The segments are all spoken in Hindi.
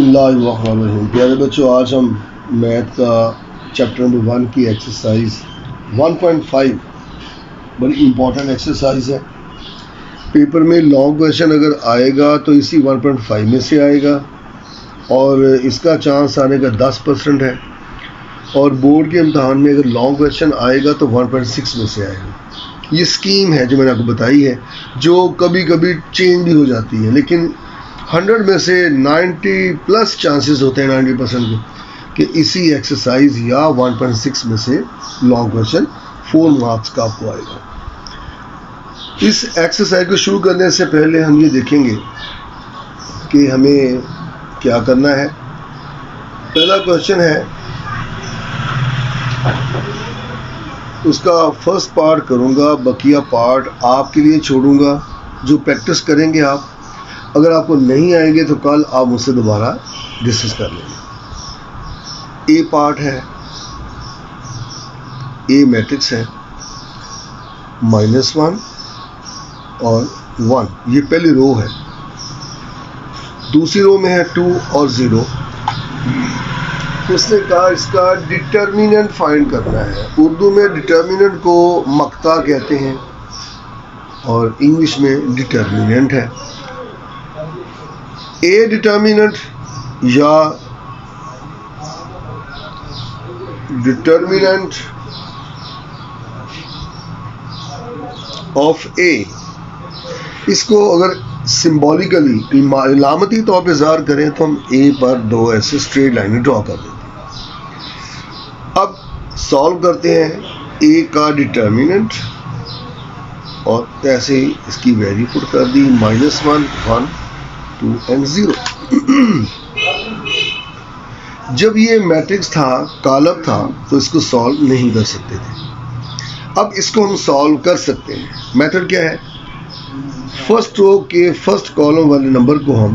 बिस्मिल्लाहिर्रहमानिर्रहीम। प्यारे बच्चों, आज हम मैथ का चैप्टर नंबर 1 की एक्सरसाइज 1.5 बड़ी इंपॉर्टेंट एक्सरसाइज है। पेपर में लॉन्ग क्वेश्चन अगर आएगा तो इसी 1.5 में से आएगा और इसका चांस आने का 10% है, और बोर्ड के इम्तहान में अगर लॉन्ग क्वेश्चन आएगा तो 1.6 में से आएगा। ये स्कीम है जो मैंने आपको बताई है, जो कभी कभी चेंज भी हो जाती है, लेकिन 100 में से 90+ चांसेस होते हैं, 90% के कि इसी एक्सरसाइज या 1.6 में से लॉन्ग क्वेश्चन 4 मार्क्स का आपको आएगा। इस एक्सरसाइज को शुरू करने से पहले हम ये देखेंगे कि हमें क्या करना है। पहला क्वेश्चन है, उसका फर्स्ट पार्ट करूँगा, बकिया पार्ट आपके लिए छोड़ूंगा, जो प्रैक्टिस करेंगे आप। अगर आपको नहीं आएंगे तो कल आप मुझसे दोबारा डिस्कस कर लेंगे। ए पार्ट है, ए मैट्रिक्स है, -1 और 1, ये पहली रो है। दूसरी रो में है 2 और 0। उसने कहा इसका डिटर्मिनेंट फाइंड करना है। उर्दू में डिटर्मिनेंट को मक्ता कहते हैं और इंग्लिश में डिटर्मिनेंट है। ए डिटर्मिनेंट या डिटर्मिनेंट ऑफ ए, इसको अगर सिंबॉलिकली इलामती तौर पे ज़ाहिर करें तो हम ए पर 2 ऐसे स्ट्रेट लाइनें ड्रॉ कर देते हैं। अब सॉल्व करते हैं ए का डिटर्मिनेंट और ऐसे ही इसकी वैल्यू पुट कर दी, -1, 1, 2 and 0। जब ये मैट्रिक्स था, कॉलम था, तो इसको सॉल्व नहीं कर सकते थे। अब इसको हम सॉल्व कर सकते हैं। मेथड क्या है? फर्स्ट रो के फर्स्ट कॉलम वाले नंबर को हम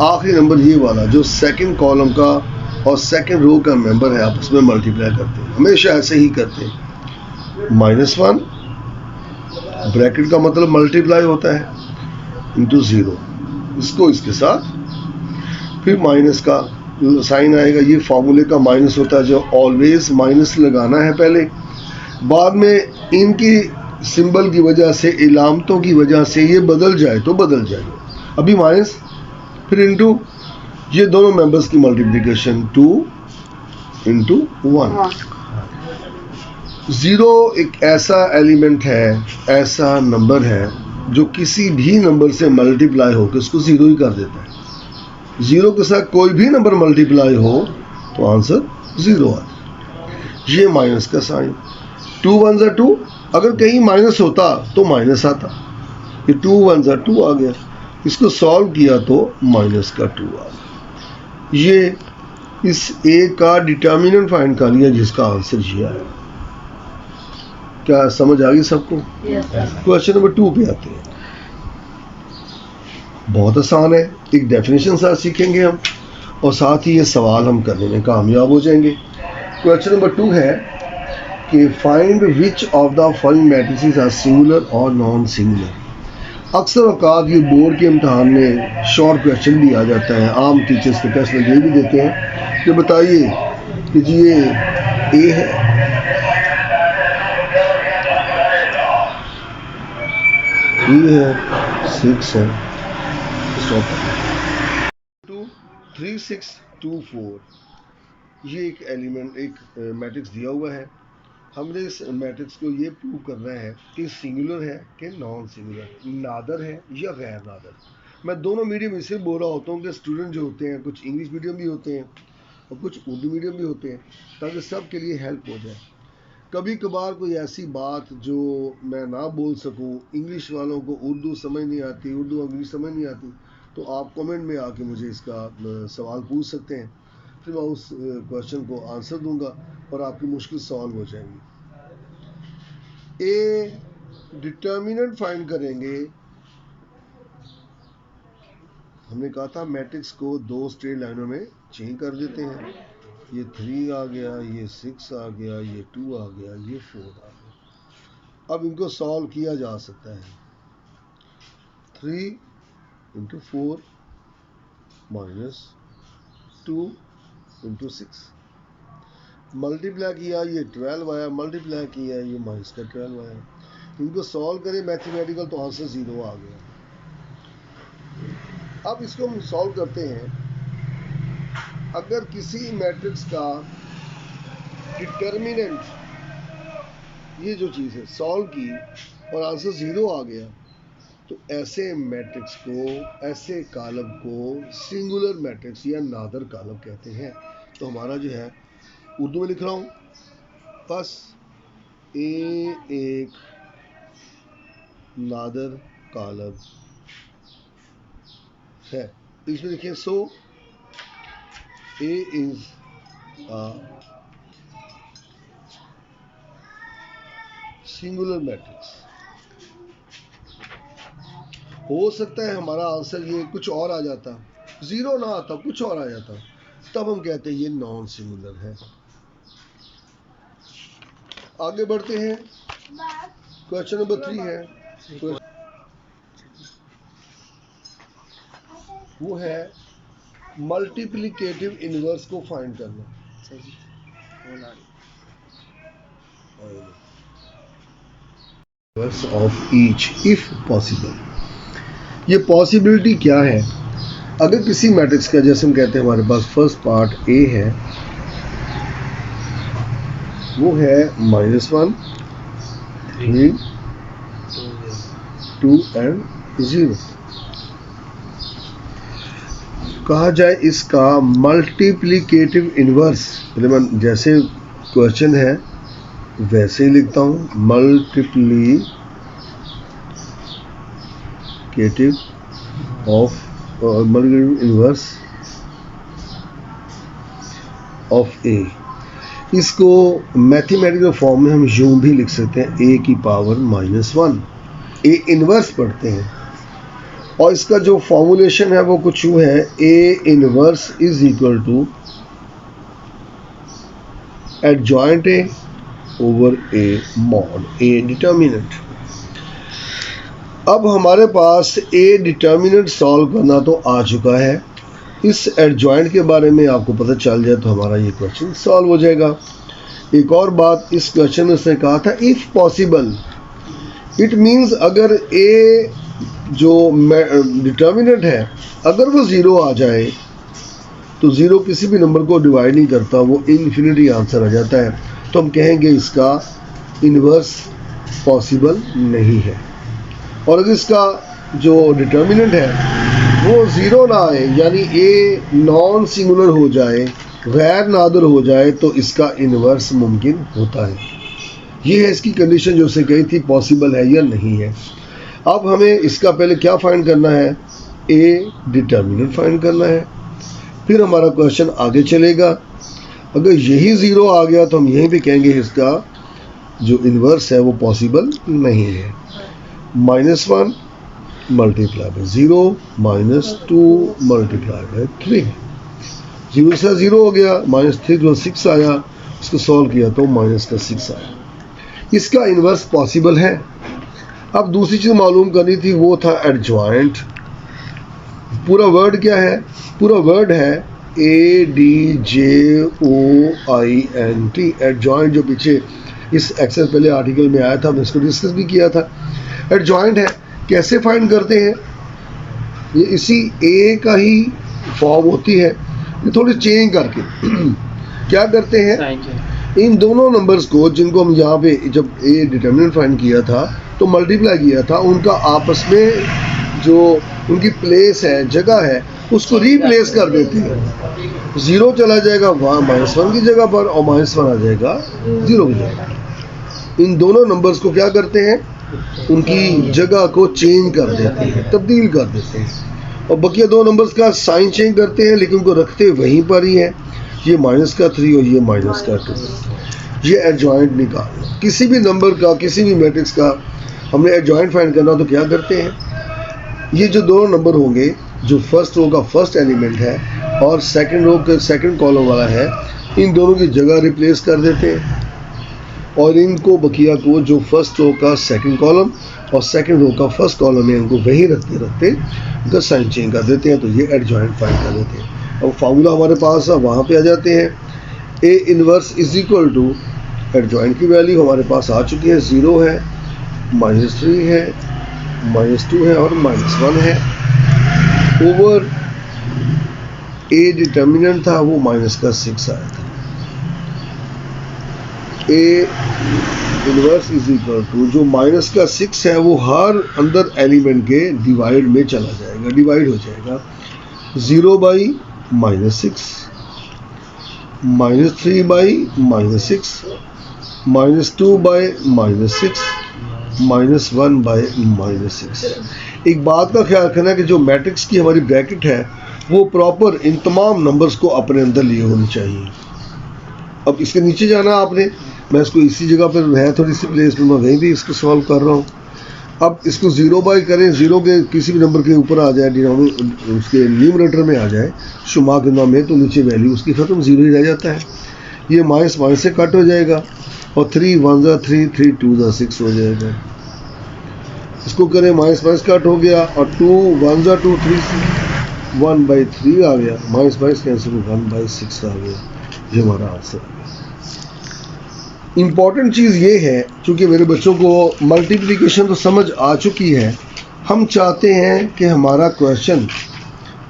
आखिरी नंबर ये वाला जो सेकंड कॉलम का और सेकंड रो का मेंबर है, आपस में मल्टीप्लाई करते हैं। हमेशा ऐसे ही करते हैं। -1 ब्रैकेट का मतलब मल्टीप्लाई होता है इंटू 0, इसको इसके साथ, फिर माइनस का साइन आएगा। ये फॉर्मूले का माइनस होता है, जो ऑलवेज माइनस लगाना है पहले, बाद में इनकी सिंबल की वजह से, इलामतों की वजह से ये बदल जाए तो बदल जाए। अभी माइनस, फिर इंटू, ये दोनों मेंबर्स की मल्टीप्लिकेशन 2 × 1। 0 एक ऐसा एलिमेंट है, ऐसा नंबर है जो किसी भी नंबर से मल्टीप्लाई होकर उसको 0 ही कर देता है। 0 के साथ कोई भी नंबर मल्टीप्लाई हो तो आंसर 0 आता है। ये माइनस का साइन, 2 1 2, अगर कहीं माइनस होता तो माइनस आता। ये 2 1 2 आ गया, इसको सॉल्व किया तो माइनस का 2 आ गया। ये इस ए का डिटर्मिनेंट फाइंड कर लिया, जिसका आंसर ये आया। क्या समझ आ गई सबको? क्वेश्चन नंबर 2 पे आते हैं। बहुत आसान है, एक डेफिनेशन साथ सीखेंगे हम और साथ ही ये सवाल हम करने में कामयाब हो जाएंगे। क्वेश्चन नंबर 2 है कि find which of the following matrices are singular और नॉन सिंगुलर। अक्सर औकात ये बोर्ड के इम्तहान में शॉर्ट क्वेश्चन भी आ जाता है, आम टीचर्स के टेस्ट में ये भी देते हैं कि बताइए कि जी ये ए है, ये है, 6 है, 2 3 6 2 4। ये एक एलिमेंट, एक मैट्रिक्स दिया हुआ है। हमने इस मैट्रिक्स को ये प्रूव करना है कि सिंगुलर है कि नॉन सिंगुलर, नादर है या गैर नादर। मैं दोनों मीडियम इससे बोल रहा होता हूँ कि स्टूडेंट जो होते हैं, कुछ इंग्लिश मीडियम भी होते हैं और कुछ उर्दू मीडियम भी होते हैं, ताकि सब के लिए हेल्प हो जाए। कभी कभार कोई ऐसी बात जो मैं ना बोल सकूं, इंग्लिश वालों को उर्दू समझ नहीं आती, उर्दू इंग्लिश समझ नहीं आती, तो आप कमेंट में आके मुझे इसका सवाल पूछ सकते हैं, फिर मैं उस क्वेश्चन को आंसर दूंगा और आपकी मुश्किल सॉल्व हो जाएंगी। ए डिटर्मिनेंट फाइंड करेंगे। हमने कहा था मैट्रिक्स को 2 स्ट्रेट लाइनों में चेंज कर देते हैं। ये 3 आ गया, ये 6 आ गया, ये 2 आ गया, ये 4 आ गया। अब इनको सॉल्व किया जा सकता है। 3 × 4 -2 × 6 मल्टीप्लाई किया, ये 12 आया, मल्टीप्लाई किया, ये -12 आया। इनको सॉल्व करें मैथमेटिकल तो आंसर 0 आ गया। अब इसको हम सॉल्व करते हैं। अगर किसी मैट्रिक्स का डिटर्मिनेंट, ये जो चीज़ है सॉल्व की और आंसर 0 आ गया, तो ऐसे मैट्रिक्स को, ऐसे कॉलम को सिंगुलर मैट्रिक्स या नादर कॉलम कहते हैं। तो हमारा जो है उर्दू में लिख रहा हूँ, बस ए एक नादर कॉलम है। इसमें देखिए, सो ए इज अ सिंगुलर मैट्रिक्स। हो सकता है हमारा आंसर ये कुछ और आ जाता, 0 ना आता, कुछ और आ जाता, तब हम कहते हैं ये नॉन सिंगुलर है। आगे बढ़ते हैं। क्वेश्चन नंबर 3 है, वो है मल्टीप्लिकेटिव इनवर्स को फाइंड करना। Inverse of each if possible. ये पॉसिबिलिटी क्या है? अगर किसी मैट्रिक्स का, जैसे हम कहते हैं हमारे पास फर्स्ट पार्ट ए है, वो है -1, 3, 2 and 0। कहा जाए इसका मल्टीप्लिकेटिव इनवर्स, जैसे क्वेश्चन है वैसे ही लिखता हूं, मल्टीप्लिकेटिव इनवर्स ऑफ ए। इसको मैथमेटिकल फॉर्म में हम यूं भी लिख सकते हैं, a की पावर -1। ए इनवर्स पढ़ते हैं और इसका जो फॉर्मूलेशन है वो कुछ यूं है, a inverse is equal to adjoint A over a mod a determinant. अब हमारे पास a डिटर्मिनेंट सॉल्व करना तो आ चुका है। इस एडजॉइंट के बारे में आपको पता चल जाए तो हमारा ये क्वेश्चन सॉल्व हो जाएगा। एक और बात, इस क्वेश्चन में उसने कहा था इफ पॉसिबल, इट मींस अगर a जो डिटर्मिनेंट है अगर वो 0 आ जाए तो 0 किसी भी नंबर को डिवाइड नहीं करता, वो इन्फिनिटी आंसर आ जाता है, तो हम कहेंगे इसका इनवर्स पॉसिबल नहीं है। और अगर इसका जो डिटर्मिनेंट है वो 0 ना आए, यानी ए नॉन सिंगुलर हो जाए, गैर नादर हो जाए, तो इसका इनवर्स मुमकिन होता है। ये है इसकी कंडीशन जो उसे कही थी, पॉसिबल है या नहीं है। अब हमें इसका पहले क्या फाइंड करना है? ए डिटर्मिनेंट फाइंड करना है। फिर हमारा क्वेश्चन आगे चलेगा। अगर यही 0 आ गया तो हम यहीं पे कहेंगे इसका जो इनवर्स है वो पॉसिबल नहीं है। -1 मल्टीप्लाई बाय 0 -2 मल्टीप्लाई बाय 3, 0 से 0 हो गया, -3 जो 6 आया, उसको सॉल्व किया तो -6 आया। इसका इनवर्स पॉसिबल है। अब दूसरी चीज़ मालूम करनी थी, वो था एडजॉइंट। पूरा वर्ड क्या है? पूरा वर्ड है ADJOINT, एडजॉइंट, जो पीछे इस एक्सेस पहले आर्टिकल में आया था, हमने इसको डिस्कस भी किया था। एडजॉइंट है, कैसे फाइंड करते हैं? ये इसी ए का ही फॉर्म होती है, ये थोड़ी चेंज करके क्या करते हैं, इन दोनों नंबर्स को जिनको हम यहाँ पे जब ए डिटर्मिनेंट फाइंड किया था तो मल्टीप्लाई किया था, उनका आपस में जो उनकी प्लेस है, जगह है, उसको रिप्लेस कर देते हैं। 0 चला जाएगा वहाँ -1 की जगह पर और -1 आ जाएगा 0 की जगह। इन दोनों नंबर्स को क्या करते हैं? उनकी जगह को चेंज कर देते हैं, तब्दील कर देते हैं, और बकिया 2 नंबर्स का साइन चेंज करते हैं, लेकिन उनको रखते वहीं पर ही है। ये -3 और ये -2। ये एडजॉइंट निकालना। किसी भी नंबर का, किसी भी मैट्रिक्स का हमने एडजॉइंट फाइंड करना तो क्या करते हैं? ये जो 2 नंबर होंगे, जो फर्स्ट रो का फर्स्ट एलिमेंट है और सेकंड रो का सेकंड कॉलम वाला है, इन दोनों की जगह रिप्लेस कर देते हैं और इनको बकिया को, जो फर्स्ट रो का सेकंड कॉलम और सेकंड रो का फर्स्ट कॉलम है उनको वहीं रखते रखते उनका साइन चेंज कर देते हैं, तो ये एडजॉइंट फाइंड कर देते हैं। अब फार्मूला हमारे पास है, वहाँ पे आ जाते हैं। A inverse is equal to adjoint की वैल्यू हमारे पास आ चुकी है, 0 है, -3 है, -2 है और -1 है, ओवर ए डिटर्मिनेंट था वो -6 आया था। A inverse is equal to जो -6 है वो हर अंदर एलिमेंट के डिवाइड में चला जाएगा, डिवाइड हो जाएगा। 0 बाई -6, -3 बाई -6, -2 बाई -6, -1 बाई -6। एक बात का ख्याल रखना कि जो मैट्रिक्स की हमारी ब्रैकेट है वो प्रॉपर इन तमाम नंबर्स को अपने अंदर लिए होनी चाहिए। अब इसके नीचे जाना आपने, मैं इसको इसी जगह पर है थोड़ी सी प्लेस में, मैं वहीं भी इसको सॉल्व कर रहा हूँ। अब इसको 0 बाई करें, 0 के किसी भी नंबर के ऊपर आ जाए, उसके न्यूमरेटर में आ जाए शुमार गिनवा में, तो नीचे वैल्यू उसकी खत्म 0 ही रह जाता है। ये माइनस माइनस से कट हो जाएगा और 3 1 जा 3, 3 2 जा 6 हो जाएगा। इसको करें माइनस माइनस कट हो गया और 2 1 जा 2, 3 1/3 आ गया, माइनस माइनस कैंसिल 1/6 आ गया। ये हमारा आंसर है। इम्पॉर्टेंट चीज़ ये है, चूँकि मेरे बच्चों को मल्टीप्लिकेशन तो समझ आ चुकी है, हम चाहते हैं कि हमारा क्वेश्चन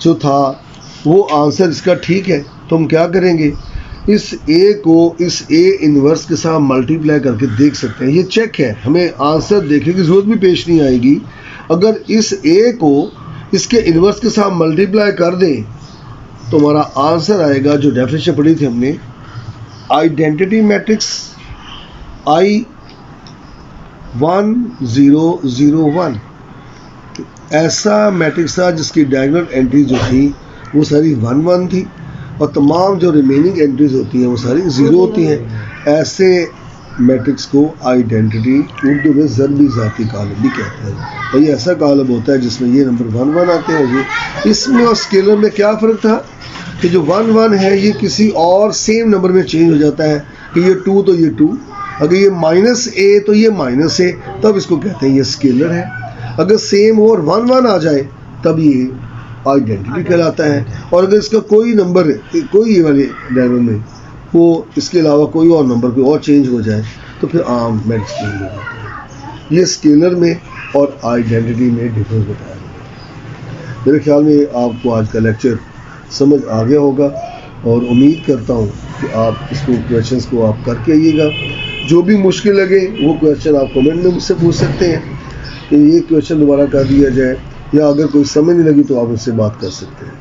जो था वो आंसर इसका ठीक है, तो हम क्या करेंगे, इस ए को इस ए इन्वर्स के साथ मल्टीप्लाई करके देख सकते हैं। ये चेक है, हमें आंसर देखने की ज़रूरत भी पेश नहीं आएगी। अगर इस ए को इसके इन्वर्स के साथ मल्टीप्लाई कर दें तो हमारा आंसर आएगा, जो डेफिनेशन पढ़ी थी हमने, आइडेंटिटी मैट्रिक्स I1001। ऐसा मैट्रिक्स था जिसकी डायगोनल एंट्री जो थी वो सारी 1 1 थी और तमाम जो रिमेनिंग एंट्रीज होती हैं वो सारी 0 होती हैं। ऐसे मैट्रिक्स को आइडेंटिटी उर्दू में ज़रबी ज़ाती कॉलम भी कहते हैं। और ये ऐसा कॉलम होता है जिसमें ये नंबर 1 1 आते हैं। ये इसमें और स्केलर में क्या फ़र्क था कि जो 1 1 है ये किसी और सेम नंबर में चेंज हो जाता है कि ये 2 तो ये 2, अगर ये -a तो ये -a, तब इसको कहते हैं ये स्केलर है। अगर सेम और 1 1 आ जाए तब ये आइडेंटिटी कहलाता है। और अगर इसका कोई नंबर कोई ये वाले डायग्राम में वो इसके अलावा कोई और नंबर कोई और चेंज हो जाए तो फिर आम मैट्रिक्स चेंज हो जाता है। ये स्केलर में और आइडेंटिटी में डिफरेंस बताया गया। मेरे ख्याल में आपको आज का लेक्चर समझ आ गया होगा और उम्मीद करता हूँ कि आप इसको क्वेश्चंस को आप करके आइएगा। जो भी मुश्किल लगे वो क्वेश्चन आप कमेंट में मुझसे पूछ सकते हैं कि ये क्वेश्चन दोबारा कर दिया जाए, या अगर कोई समझ नहीं लगी तो आप मुझसे बात कर सकते हैं।